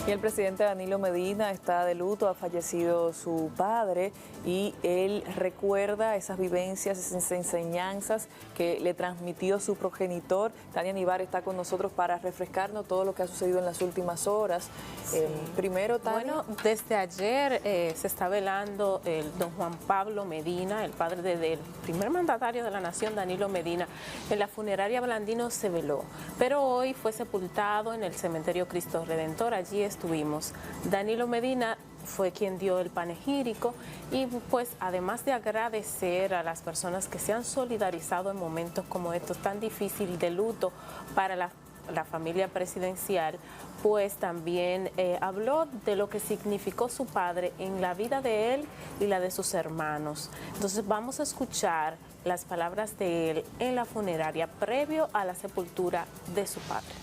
Y el presidente Danilo Medina está de luto, ha fallecido su padre y él recuerda esas vivencias, esas enseñanzas que le transmitió su progenitor. Tania Nivar está con nosotros para refrescarnos todo lo que ha sucedido en las últimas horas. Sí. Primero, Tania. Bueno, desde ayer se está velando el don Juan Pablo Medina, el padre del primer mandatario de la nación, Danilo Medina. En la funeraria Blandino se veló, pero hoy fue sepultado en el cementerio Cristo Redentor. Allí estuvimos. Danilo Medina fue quien dio el panegírico y pues además de agradecer a las personas que se han solidarizado en momentos como estos tan difíciles de luto para la familia presidencial, pues también habló de lo que significó su padre en la vida de él y la de sus hermanos. Entonces vamos a escuchar las palabras de él en la funeraria previo a la sepultura de su padre.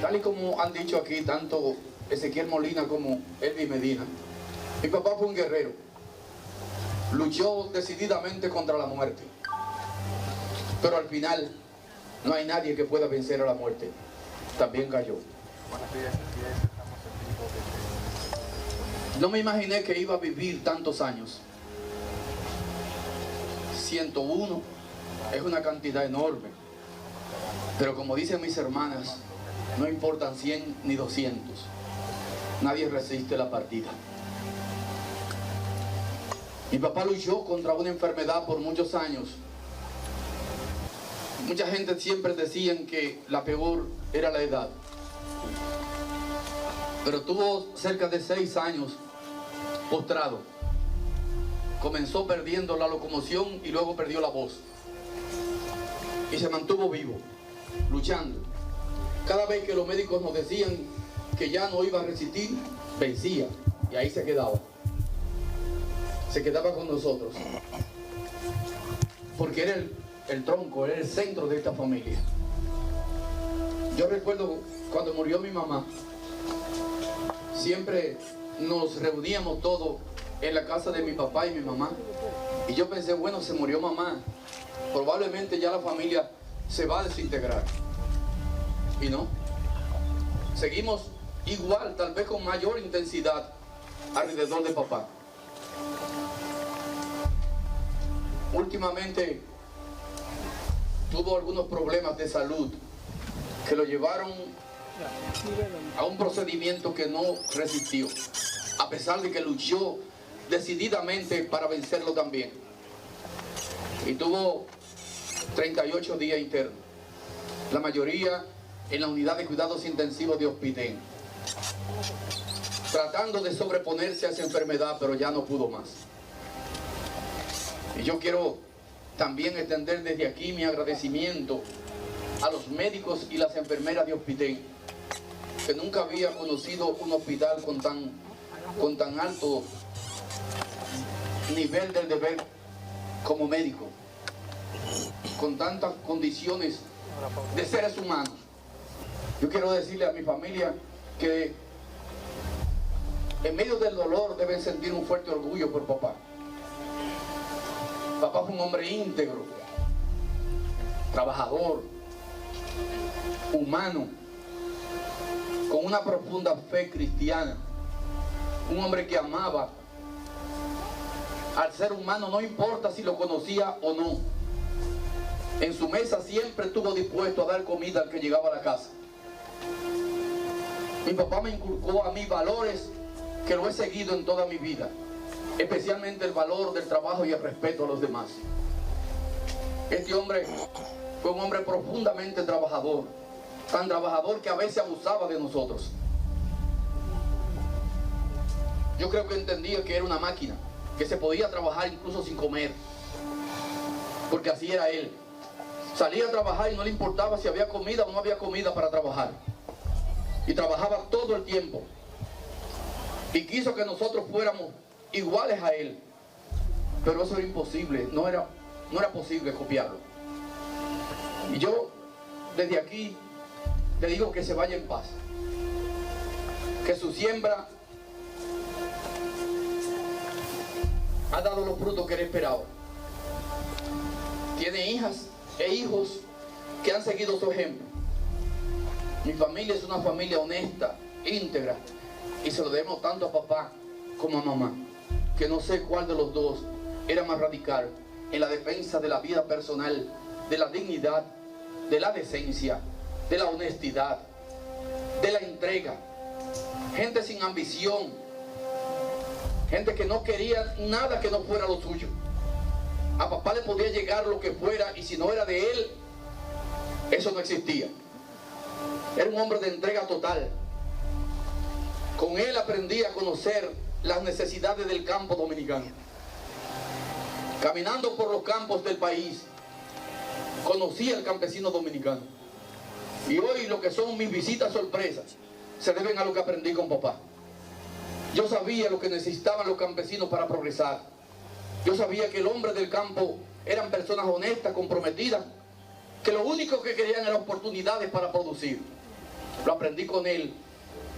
Tal y como han dicho aquí tanto Ezequiel Molina como Elvis Medina, mi papá fue un guerrero, luchó decididamente contra la muerte, pero al final no hay nadie que pueda vencer a la muerte, también cayó. No me imaginé que iba a vivir tantos años. 101 es una cantidad enorme, pero como dicen mis hermanas, no importan 100 ni 200, nadie resiste la partida. Mi papá luchó contra una enfermedad por muchos años. Mucha gente siempre decían que la peor era la edad, pero tuvo cerca de 6 años postrado. Comenzó perdiendo la locomoción y luego perdió la voz, y se mantuvo vivo, luchando. Cada vez que los médicos nos decían que ya no iba a resistir, vencía, y ahí se quedaba. Se quedaba con nosotros, porque era el tronco, era el centro de esta familia. Yo recuerdo cuando murió mi mamá, siempre nos reuníamos todos en la casa de mi papá y mi mamá, y yo pensé, bueno, se murió mamá, probablemente ya la familia se va a desintegrar. Y no, seguimos igual, tal vez con mayor intensidad alrededor de papá. Últimamente tuvo algunos problemas de salud que lo llevaron a un procedimiento que no resistió, a pesar de que luchó decididamente para vencerlo también. Y tuvo 38 días internos, la mayoría en la unidad de cuidados intensivos de Hospitén, tratando de sobreponerse a esa enfermedad, pero ya no pudo más. Y yo quiero también extender desde aquí mi agradecimiento a los médicos y las enfermeras de Hospitén, que nunca había conocido un hospital con tan alto nivel del deber como médico, con tantas condiciones de seres humanos. Yo quiero decirle a mi familia que en medio del dolor deben sentir un fuerte orgullo por papá. Papá fue un hombre íntegro, trabajador, humano, con una profunda fe cristiana, un hombre que amaba al ser humano, no importa si lo conocía o no. En su mesa siempre estuvo dispuesto a dar comida al que llegaba a la casa. Mi papá me inculcó a mí valores que lo he seguido en toda mi vida, especialmente el valor del trabajo y el respeto a los demás. Este hombre fue un hombre profundamente trabajador, tan trabajador que a veces abusaba de nosotros. Yo creo que entendía que era una máquina, que se podía trabajar incluso sin comer, porque así era él. Salía a trabajar y no le importaba si había comida o no había comida para trabajar, y trabajaba todo el tiempo, y quiso que nosotros fuéramos iguales a él, pero eso era imposible, no era posible copiarlo. Y yo desde aquí le digo que se vaya en paz, que su siembra ha dado los frutos que él esperaba, tiene hijas e hijos que han seguido su ejemplo. Mi familia es una familia honesta, íntegra, y se lo debemos tanto a papá como a mamá, que no sé cuál de los dos era más radical en la defensa de la vida personal, de la dignidad, de la decencia, de la honestidad, de la entrega. Gente sin ambición, gente que no quería nada que no fuera lo suyo. A papá le podía llegar lo que fuera, y si no era de él, eso no existía. Era un hombre de entrega total. Con él aprendí a conocer las necesidades del campo dominicano. Caminando por los campos del país, conocí al campesino dominicano. Y hoy lo que son mis visitas sorpresas se deben a lo que aprendí con papá. Yo sabía lo que necesitaban los campesinos para progresar. Yo sabía que el hombre del campo eran personas honestas, comprometidas, que lo único que querían eran oportunidades para producir. Lo aprendí con él.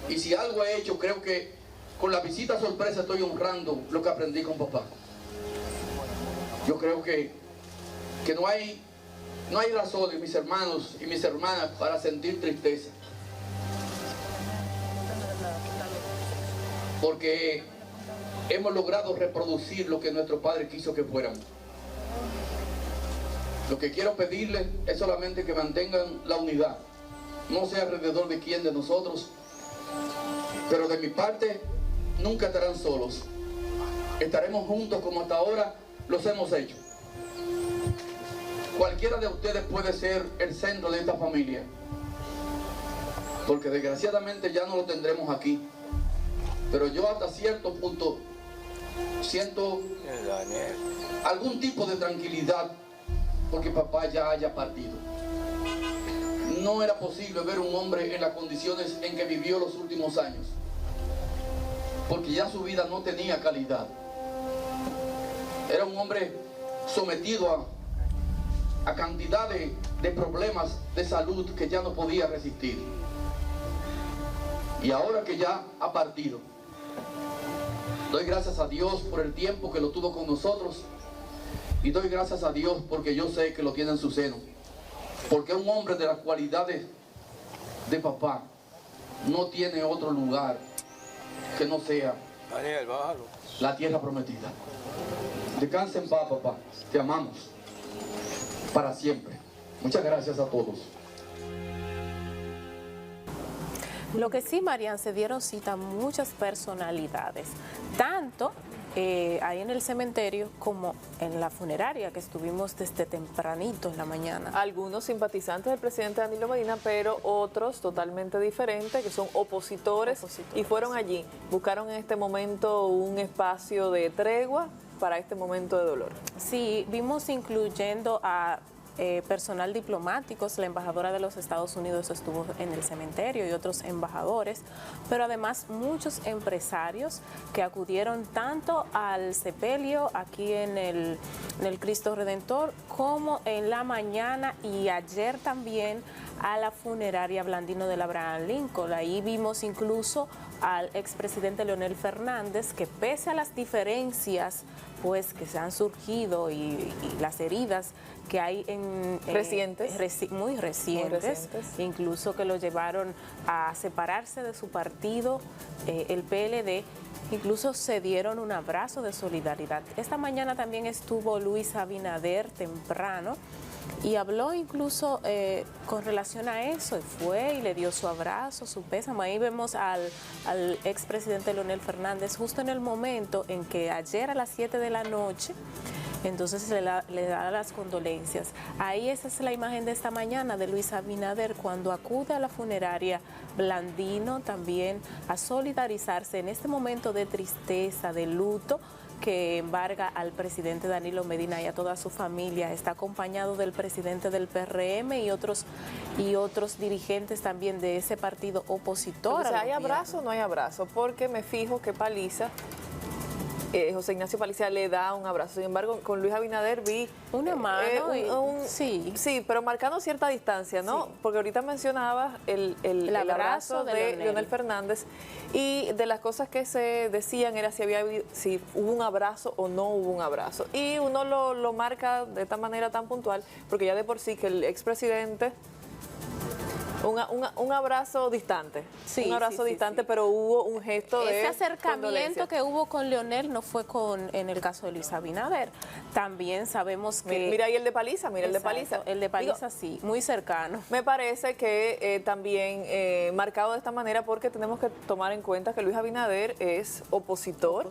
Y si algo he hecho, creo que con la visita sorpresa estoy honrando lo que aprendí con papá. Yo creo que no hay razones, mis hermanos y mis hermanas, para sentir tristeza. Porque hemos logrado reproducir lo que nuestro Padre quiso que fuéramos. Lo que quiero pedirles es solamente que mantengan la unidad. No sea alrededor de quién de nosotros, pero de mi parte nunca estarán solos. Estaremos juntos como hasta ahora los hemos hecho. Cualquiera de ustedes puede ser el centro de esta familia, porque desgraciadamente ya no lo tendremos aquí. Pero yo hasta cierto punto siento algún tipo de tranquilidad porque papá ya haya partido. No era posible ver un hombre en las condiciones en que vivió los últimos años, porque ya su vida no tenía calidad. Era un hombre sometido a cantidad de problemas de salud que ya no podía resistir. Y ahora que ya ha partido, doy gracias a Dios por el tiempo que lo tuvo con nosotros, y doy gracias a Dios porque yo sé que lo tiene en su seno, porque un hombre de las cualidades de papá no tiene otro lugar que no sea la tierra prometida. Descansa en paz, papá, te amamos para siempre. Muchas gracias a todos. Lo que sí, Marian, se dieron cita muchas personalidades, tanto ahí en el cementerio como en la funeraria, que estuvimos desde tempranito en la mañana. Algunos simpatizantes del presidente Danilo Medina, pero otros totalmente diferentes, que son opositores. Y fueron allí, buscaron en este momento un espacio de tregua para este momento de dolor. Sí, vimos incluyendo a personal diplomáticos, la embajadora de los Estados Unidos estuvo en el cementerio y otros embajadores, pero además muchos empresarios que acudieron tanto al sepelio aquí en el Cristo Redentor como en la mañana y ayer también a la funeraria Blandino del Abraham Lincoln. Ahí vimos incluso al expresidente Leonel Fernández, que pese a las diferencias pues que se han surgido y las heridas que hay muy recientes, incluso que lo llevaron a separarse de su partido, el PLD, incluso se dieron un abrazo de solidaridad. Esta mañana también estuvo Luis Abinader temprano y habló incluso con relación a eso, y fue y le dio su abrazo, su pésame. Ahí vemos al expresidente Leonel Fernández justo en el momento en que ayer a las 7 de la noche, entonces le da las condolencias. Ahí esa es la imagen de esta mañana de Luis Abinader cuando acude a la funeraria Blandino también a solidarizarse en este momento de tristeza, de luto que embarga al presidente Danilo Medina y a toda su familia. Está acompañado del presidente del PRM y otros dirigentes también de ese partido opositor. O sea, ¿hay abrazo o no hay abrazo? Porque me fijo que Paliza José Ignacio Paliza le da un abrazo. Sin embargo, con Luis Abinader vi una mano sí, pero marcando cierta distancia, ¿no? Sí. Porque ahorita mencionabas el abrazo de Leonel Fernández, y de las cosas que se decían era si hubo un abrazo o no hubo un abrazo. Y uno lo marca de esta manera tan puntual, porque ya de por sí que el expresidente... Un abrazo distante, un abrazo distante, pero hubo un gesto de ese acercamiento que hubo con Leonel no fue en el caso de Luis Abinader. También sabemos que... Mira ahí el de Paliza, mira. Exacto, el de Paliza. El de Paliza sí, muy cercano. Me parece que también marcado de esta manera, porque tenemos que tomar en cuenta que Luis Abinader es opositor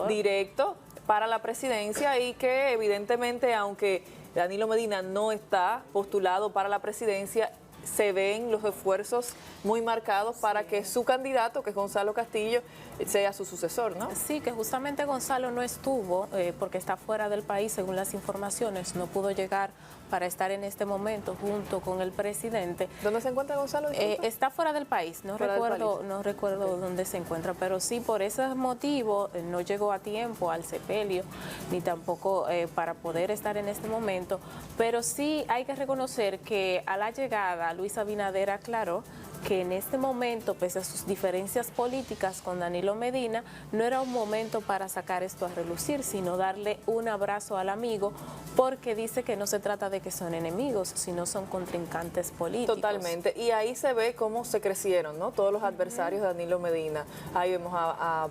directo para la presidencia, y que evidentemente, aunque Danilo Medina no está postulado para la presidencia, se ven los esfuerzos muy marcados para que su candidato, que es Gonzalo Castillo, sea su sucesor, ¿no? Sí, que justamente Gonzalo no estuvo porque está fuera del país, según las informaciones, no pudo llegar para estar en este momento junto con el presidente. ¿Dónde se encuentra Gonzalo? Está fuera del país, no recuerdo okay, dónde se encuentra, pero sí, por ese motivo no llegó a tiempo al sepelio, ni tampoco para poder estar en este momento, pero sí hay que reconocer que a la llegada Luis Abinader aclaró que en este momento, pese a sus diferencias políticas con Danilo Medina, no era un momento para sacar esto a relucir, sino darle un abrazo al amigo, porque dice que no se trata de que son enemigos, sino son contrincantes políticos. Totalmente, y ahí se ve cómo se crecieron, ¿no? Todos los adversarios de Danilo Medina. Ahí vemos a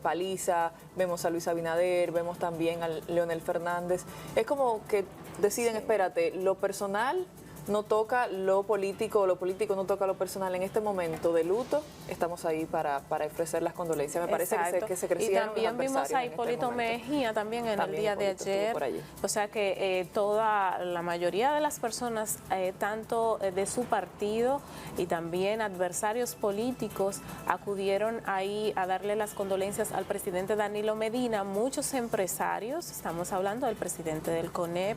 Paliza, vemos a Luis Abinader, vemos también a Leonel Fernández. Es como que deciden, espérate, lo personal no toca lo político no toca lo personal. En este momento de luto estamos ahí para ofrecer las condolencias. Me parece que se crecieron. Y también vimos a Hipólito Mejía también en el día de ayer. O sea que la mayoría de las personas, tanto de su partido y también adversarios políticos, acudieron ahí a darle las condolencias al presidente Danilo Medina. Muchos empresarios, estamos hablando del presidente del CONEP,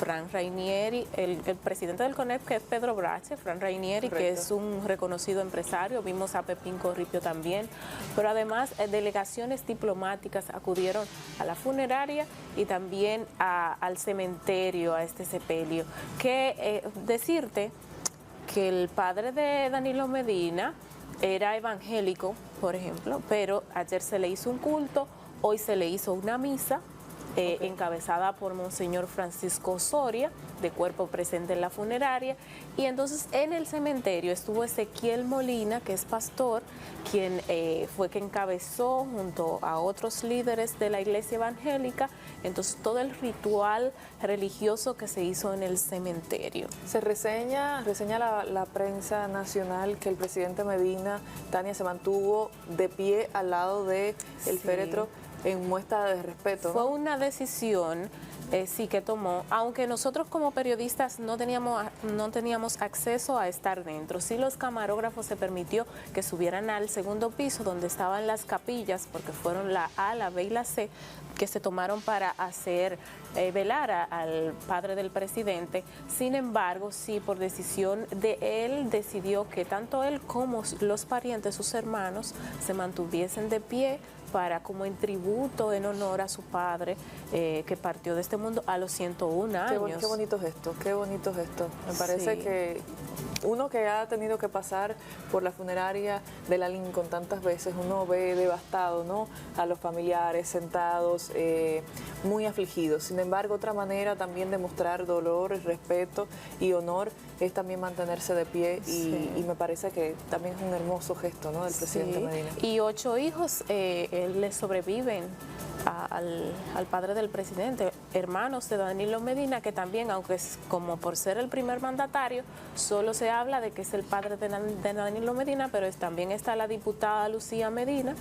Fran Rainieri, el presidente del CONEP, que es Pedro Brache, Fran Rainieri, correcto, que es un reconocido empresario. Vimos a Pepín Corripio también, pero además delegaciones diplomáticas acudieron a la funeraria y también al cementerio, a este sepelio. Que decirte que el padre de Danilo Medina era evangélico, por ejemplo, pero ayer se le hizo un culto, hoy se le hizo una misa, encabezada por Monseñor Francisco Soria, de cuerpo presente en la funeraria, y entonces en el cementerio estuvo Ezequiel Molina, que es pastor, quien fue que encabezó junto a otros líderes de la iglesia evangélica, entonces todo el ritual religioso que se hizo en el cementerio. Se reseña la prensa nacional que el presidente Medina, Tania, se mantuvo de pie al lado del féretro en muestra de respeto, ¿no? Fue una decisión sí que tomó, aunque nosotros como periodistas no teníamos acceso a estar dentro. Sí, los camarógrafos se permitió que subieran al segundo piso donde estaban las capillas, porque fueron la A, la B y la C que se tomaron para hacer velar al padre del presidente. Sin embargo, sí, por decisión de él, decidió que tanto él como los parientes, sus hermanos, se mantuviesen de pie como en tributo, en honor a su padre, que partió de este mundo a los 101 años. Qué bonito gesto, qué bonito gesto. Me parece que uno que ha tenido que pasar por la funeraria de la Lincoln tantas veces, uno ve devastado, ¿no?, a los familiares sentados, muy afligidos. Sin embargo, otra manera también de mostrar dolor, respeto y honor es también mantenerse de pie, y me parece que también es un hermoso gesto, ¿no?, del presidente Medina. Y 8 hijos le sobreviven al padre del presidente, hermanos de Danilo Medina, que también, aunque es como por ser el primer mandatario, solo se habla de que es el padre de Danilo Medina, pero también está la diputada Lucía Medina,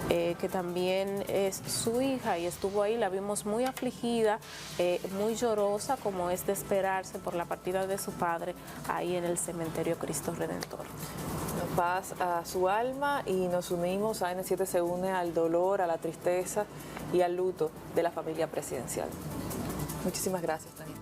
que también es su hija y estuvo ahí, la vimos muy afligida, muy llorosa, como es de esperarse por la partida de su padre, ahí en el cementerio Cristo Redentor. Paz a su alma, y nos unimos, AN7 se une al dolor, a la tristeza y al luto de la familia presidencial. Muchísimas gracias, Tania.